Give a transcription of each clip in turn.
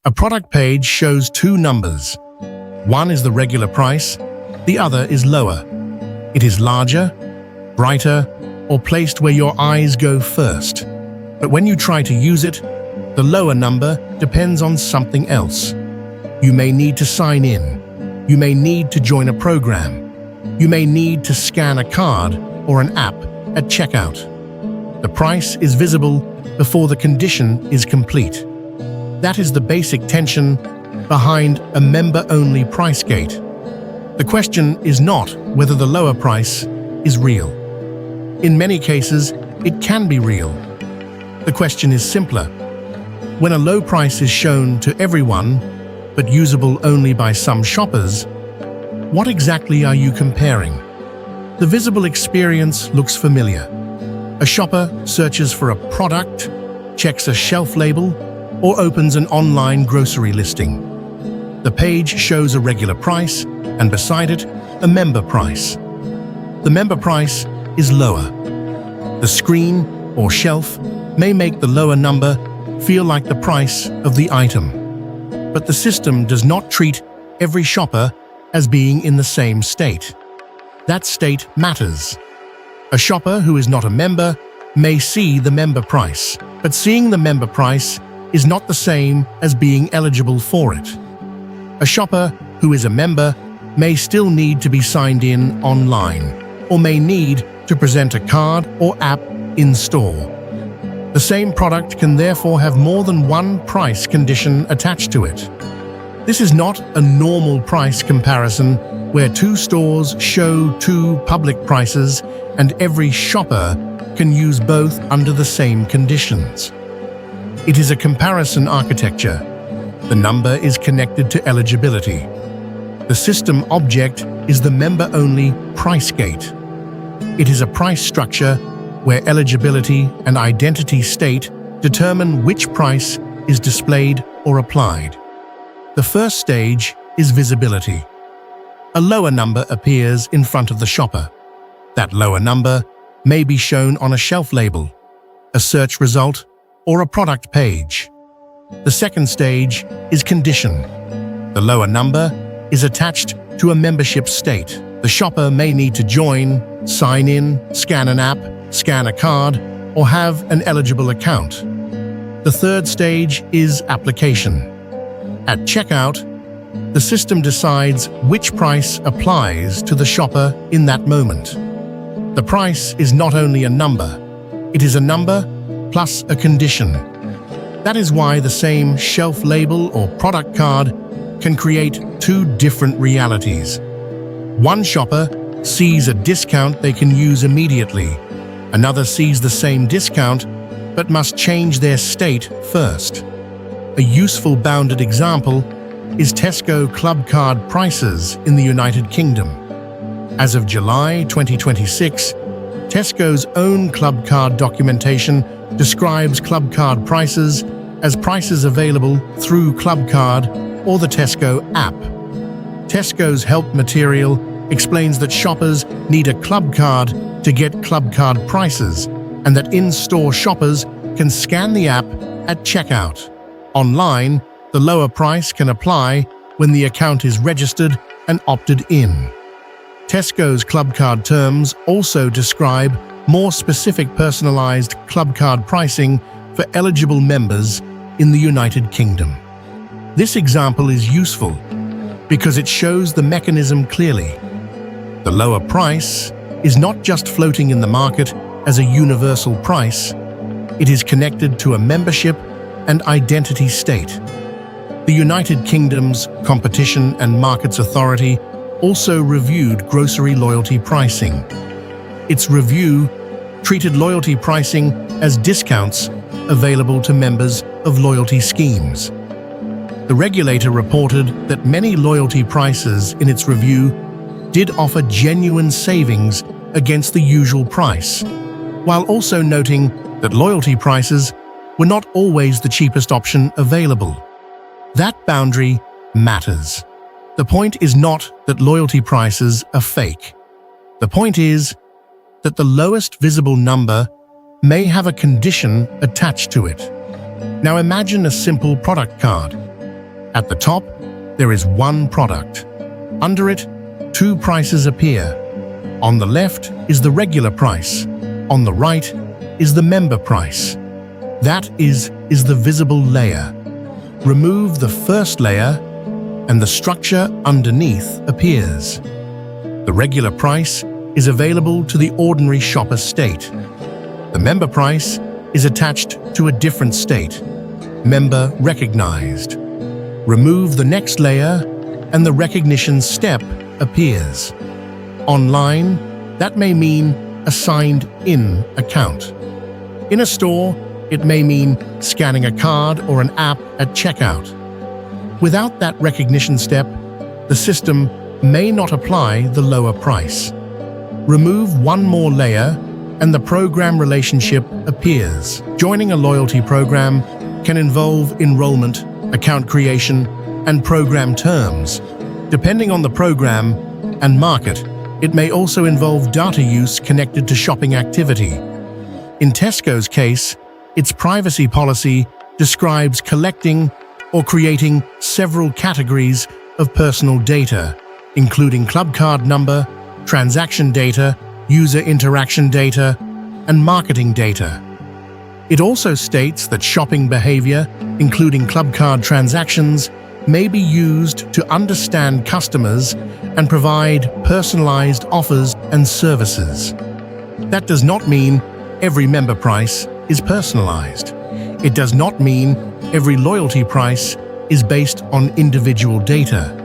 A product page shows two numbers. One is the regular price, the other is lower. It is larger, brighter, or placed where your eyes go first. But when you try to use it, the lower number depends on something else. You may need to sign in. You may need to join a program. You may need to scan a card or an app at checkout. The price is visible before the condition is complete. That is the basic tension behind a member-only price gate. The question is not whether the lower price is real. In many cases, it can be real. The question is simpler. When a low price is shown to everyone, but usable only by some shoppers, what exactly are you comparing? The visible experience looks familiar. A shopper searches for a product, checks a shelf label, or opens an online grocery listing. The page shows a regular price, and beside it, a member price. The member price is lower. The screen or shelf may make the lower number feel like the price of the item. But the system does not treat every shopper as being in the same state. That state matters. A shopper who is not a member may see the member price, but seeing the member price is not the same as being eligible for it. A shopper who is a member may still need to be signed in online, or may need to present a card or app in store. The same product can therefore have more than one price condition attached to it. This is not a normal price comparison where two stores show two public prices and every shopper can use both under the same conditions. It is a comparison architecture. The number is connected to eligibility. The system object is the member-only price gate. It is a price structure where eligibility and identity state determine which price is displayed or applied. The first stage is visibility. A lower number appears in front of the shopper. That lower number may be shown on a shelf label, a search result, or a product page. The second stage is condition. The lower number is attached to a membership state. The shopper may need to join, sign in, scan an app, scan a card, or have an eligible account. The third stage is application. At checkout, the system decides which price applies to the shopper in that moment. The price is not only a number, it is a number plus a condition. That is why the same shelf label or product card can create two different realities. One shopper sees a discount they can use immediately. Another sees the same discount but must change their state first. A useful bounded example is Tesco Club Card prices in the United Kingdom. As of July 2026, Tesco's own Club Card documentation describes Club Card prices as prices available through Club Card or the Tesco app. Tesco's help material explains that shoppers need a Club Card to get Club Card prices and that in-store shoppers can scan the app at checkout. Online, the lower price can apply when the account is registered and opted in. Tesco's Club Card terms also describe more specific personalized Club Card pricing for eligible members in the United Kingdom. This example is useful because it shows the mechanism clearly. The lower price is not just floating in the market as a universal price, it is connected to a membership and identity state. The United Kingdom's Competition and Markets Authority also reviewed grocery loyalty pricing. Its review treated loyalty pricing as discounts available to members of loyalty schemes. The regulator reported that many loyalty prices in its review did offer genuine savings against the usual price, while also noting that loyalty prices were not always the cheapest option available. That boundary matters. The point is not that loyalty prices are fake. The point is that the lowest visible number may have a condition attached to it. Now imagine a simple product card. At the top, there is one product. Under it, two prices appear. On the left is the regular price. On the right is the member price. That is the visible layer. Remove the first layer, and the structure underneath appears. The regular price is available to the ordinary shopper state. The member price is attached to a different state, member recognized. Remove the next layer, and the recognition step appears. Online, that may mean a signed-in account. In a store, it may mean scanning a card or an app at checkout. Without that recognition step, the system may not apply the lower price. Remove one more layer, and the program relationship appears. Joining a loyalty program can involve enrollment, account creation, and program terms. Depending on the program and market, it may also involve data use connected to shopping activity. In Tesco's case, its privacy policy describes collecting or creating several categories of personal data, including club card number, transaction data, user interaction data, and marketing data. It also states that shopping behavior, including club card transactions, may be used to understand customers and provide personalized offers and services. That does not mean every member price is personalized. It does not mean every loyalty price is based on individual data.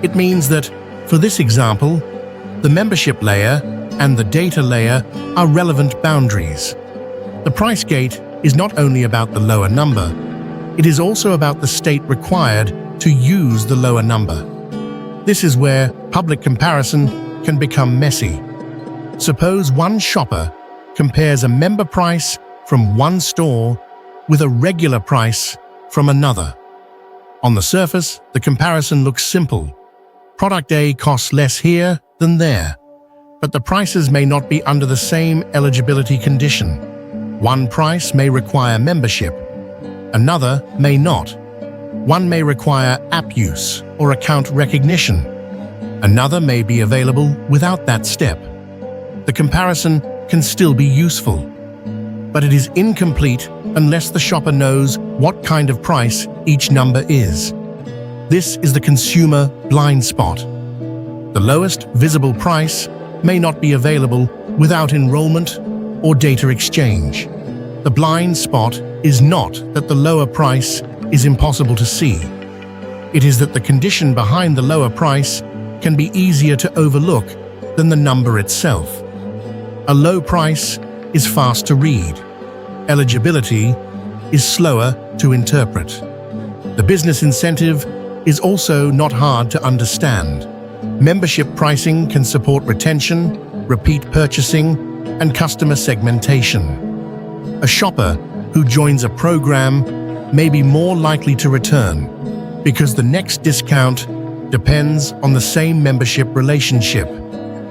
It means that, for this example, the membership layer and the data layer are relevant boundaries. The price gate is not only about the lower number, it is also about the state required to use the lower number. This is where public comparison can become messy. Suppose one shopper compares a member price from one store with a regular price from another. On the surface, the comparison looks simple. Product A costs less here than there, but the prices may not be under the same eligibility condition. One price may require membership, another may not. One may require app use or account recognition. Another may be available without that step. The comparison can still be useful, but it is incomplete unless the shopper knows what kind of price each number is. This is the consumer blind spot. The lowest visible price may not be available without enrollment or data exchange. The blind spot is not that the lower price is impossible to see. It is that the condition behind the lower price can be easier to overlook than the number itself. A low price is fast to read. Eligibility is slower to interpret. The business incentive is also not hard to understand. Membership pricing can support retention, repeat purchasing, and customer segmentation. A shopper who joins a program may be more likely to return because the next discount depends on the same membership relationship.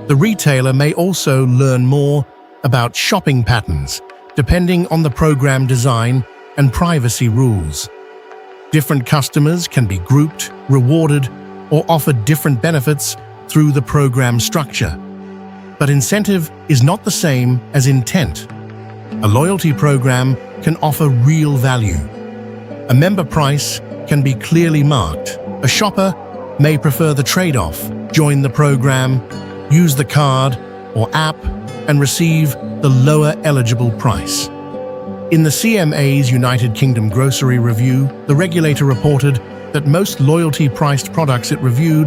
The retailer may also learn more about shopping patterns depending on the program design and privacy rules. Different customers can be grouped, rewarded, or offered different benefits through the program structure. But incentive is not the same as intent. A loyalty program can offer real value. A member price can be clearly marked. A shopper may prefer the trade-off, join the program, use the card or app, and receive the lower eligible price. In the CMA's United Kingdom Grocery Review, the regulator reported that most loyalty-priced products it reviewed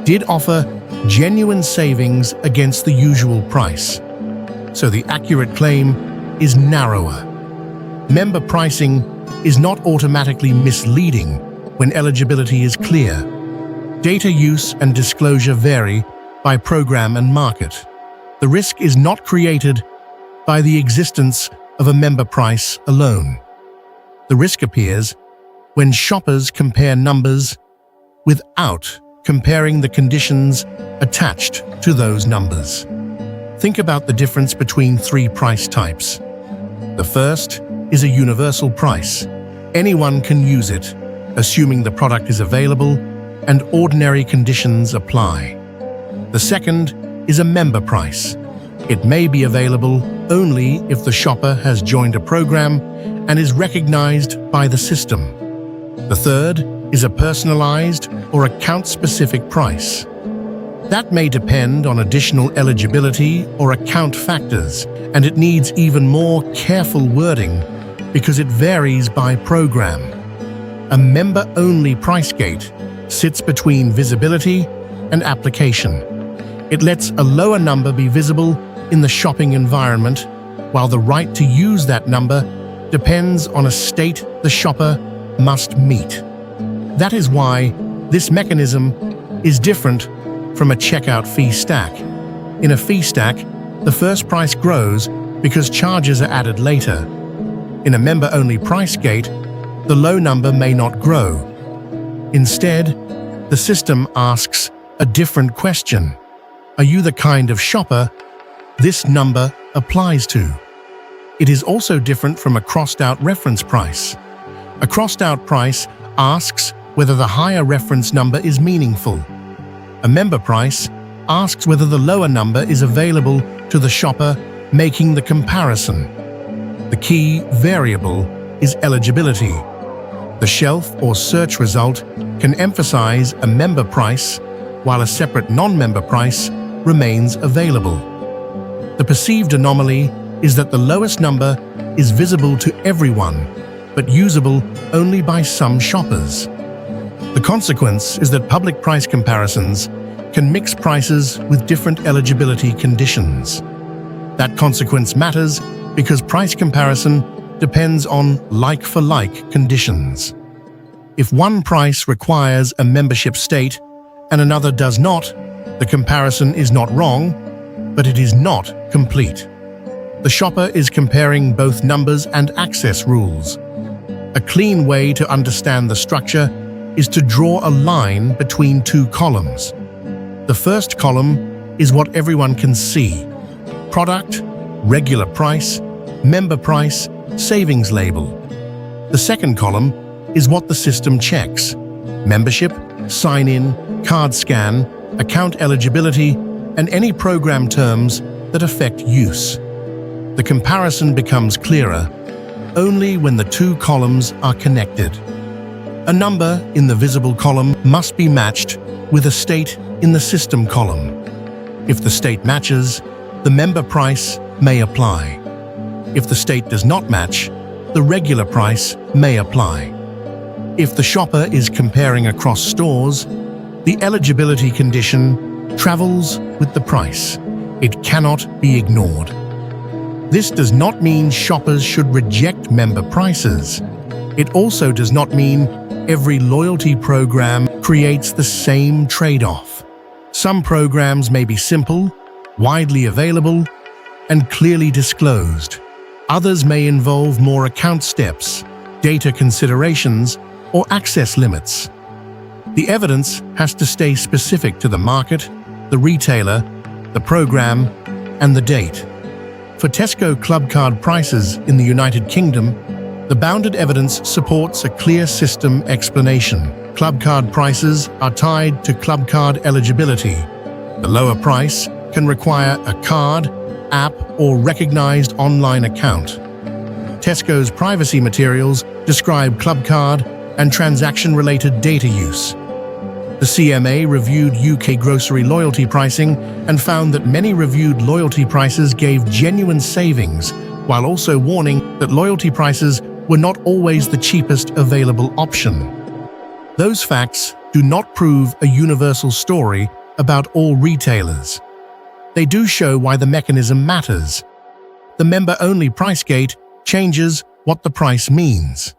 did offer genuine savings against the usual price. So the accurate claim is narrower. Member pricing is not automatically misleading when eligibility is clear. Data use and disclosure vary by program and market. The risk is not created by the existence of a member price alone. The risk appears when shoppers compare numbers without comparing the conditions attached to those numbers. Think about the difference between three price types. The first is a universal price. Anyone can use it, assuming the product is available and ordinary conditions apply. The second is a member price. It may be available only if the shopper has joined a program and is recognized by the system. The third is a personalized or account-specific price. That may depend on additional eligibility or account factors, and it needs even more careful wording because it varies by program. A member-only price gate sits between visibility and application. It lets a lower number be visible in the shopping environment, while the right to use that number depends on a state the shopper must meet. That is why this mechanism is different from a checkout fee stack. In a fee stack, the first price grows because charges are added later. In a member-only price gate, the low number may not grow. Instead, the system asks a different question. Are you the kind of shopper this number applies to? It is also different from a crossed-out reference price. A crossed-out price asks whether the higher reference number is meaningful. A member price asks whether the lower number is available to the shopper making the comparison. The key variable is eligibility. The shelf or search result can emphasize a member price, while a separate non-member price remains available. The perceived anomaly is that the lowest number is visible to everyone, but usable only by some shoppers. The consequence is that public price comparisons can mix prices with different eligibility conditions. That consequence matters because price comparison depends on like-for-like conditions. If one price requires a membership state and another does not, the comparison is not wrong, but it is not complete. The shopper is comparing both numbers and access rules. A clean way to understand the structure is to draw a line between two columns. The first column is what everyone can see: product, regular price, member price, savings label. The second column is what the system checks: membership, sign-in, card scan, account eligibility, and any program terms that affect use. The comparison becomes clearer only when the two columns are connected. A number in the visible column must be matched with a state in the system column. If the state matches, the member price may apply. If the state does not match, the regular price may apply. If the shopper is comparing across stores, the eligibility condition travels with the price. It cannot be ignored. This does not mean shoppers should reject member prices. It also does not mean every loyalty program creates the same trade-off. Some programs may be simple, widely available, and clearly disclosed. Others may involve more account steps, data considerations, or access limits. The evidence has to stay specific to the market, the retailer, the program, and the date. For Tesco Club Card prices in the United Kingdom, the bounded evidence supports a clear system explanation. Club Card prices are tied to Club Card eligibility. The lower price can require a card, app, or recognized online account. Tesco's privacy materials describe Club Card and transaction-related data use. The CMA reviewed UK grocery loyalty pricing and found that many reviewed loyalty prices gave genuine savings, while also warning that loyalty prices were not always the cheapest available option. Those facts do not prove a universal story about all retailers. They do show why the mechanism matters. The member-only price gate changes what the price means.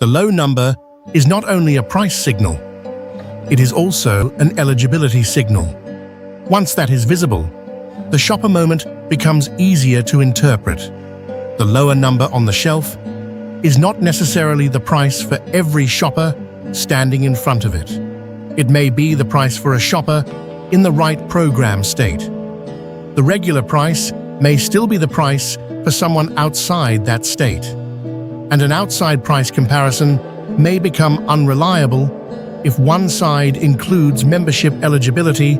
The low number is not only a price signal, it is also an eligibility signal. Once that is visible, the shopper moment becomes easier to interpret. The lower number on the shelf is not necessarily the price for every shopper standing in front of it. It may be the price for a shopper in the right program state. The regular price may still be the price for someone outside that state. And an outside price comparison may become unreliable if one side includes membership eligibility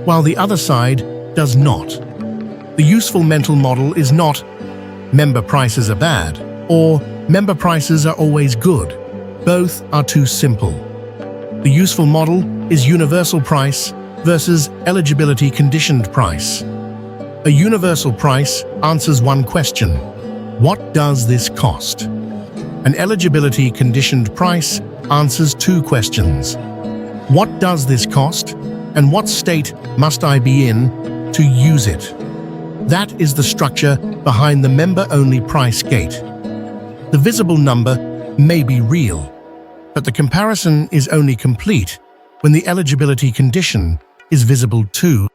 while the other side does not. The useful mental model is not member prices are bad or member prices are always good. Both are too simple. The useful model is universal price versus eligibility conditioned price. A universal price answers one question: what does this cost? An eligibility conditioned price answers two questions: what does this cost, and what state must I be in to use it? That is the structure behind the member-only price gate. The visible number may be real, but the comparison is only complete when the eligibility condition is visible too.